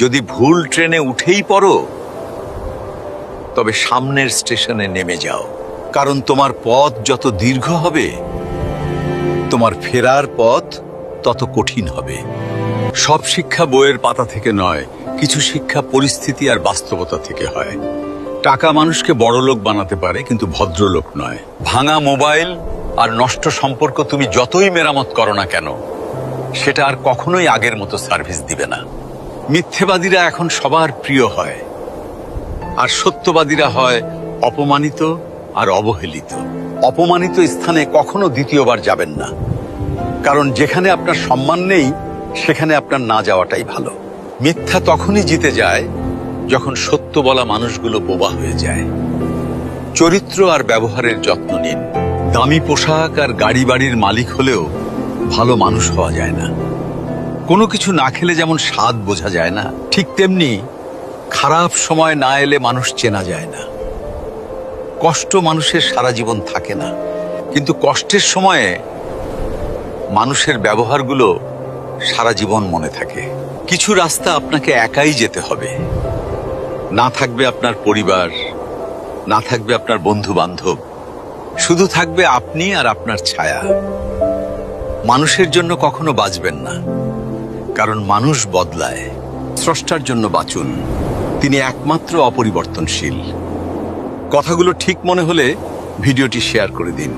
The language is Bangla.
যদি ভুল ট্রেনে উঠেই পড়ো, তবে সামনের স্টেশনে নেমে যাও, কারণ তোমার পথ যত দীর্ঘ হবে, তোমার ফেরার পথ তত কঠিন হবে। সব শিক্ষা বইয়ের পাতা থেকে নয়, কিছু শিক্ষা পরিস্থিতি আর বাস্তবতা থেকে হয়। টাকা মানুষকে বড়লোক বানাতে পারে, কিন্তু ভদ্রলোক নয়। ভাঙা মোবাইল আর নষ্ট সম্পর্ক তুমি যতই মেরামত করো না কেন, সেটা আর কখনোই আগের মতো সার্ভিস দিবে না। মিথ্যেবাদীরা এখন সবার প্রিয় হয়, আর সত্যবাদীরা হয় অপমানিত আর অবহেলিত। অপমানিত স্থানে কখনো দ্বিতীয়বার যাবেন না, কারণ যেখানে আপনার সম্মান নেই, সেখানে আপনার না যাওয়াটাই ভালো। মিথ্যা তখনই জিতে যায় যখন সত্য বলা মানুষগুলো বোবা হয়ে যায়। চরিত্র আর ব্যবহারের যত্ন নিন। দামি পোশাক আর গাড়ি বাড়ির মালিক হলেও ভালো মানুষ হওয়া যায় না। কোনো কিছু না খেলে যেমন স্বাদ বোঝা যায় না, ঠিক তেমনি খারাপ সময় না এলে মানুষ চেনা যায় না। কষ্ট মানুষের সারা জীবন থাকে না, কিন্তু কষ্টের সময়ে মানুষের ব্যবহারগুলো সারা জীবন মনে থাকে। কিছু রাস্তা আপনাকে একাই যেতে হবে। না থাকবে আপনার পরিবার, না থাকবে আপনার বন্ধু বান্ধব, শুধু থাকবে আপনি আর আপনার ছায়া। মানুষের জন্য কখনো বাঁচবেন না, কারণ মানুষ বদলায়। স্রষ্টার জন্য বাঁচুন, তিনি একমাত্র অপরিবর্তনশীল। কথাগুলো ঠিক মনে হলে ভিডিওটি শেয়ার করে দিন।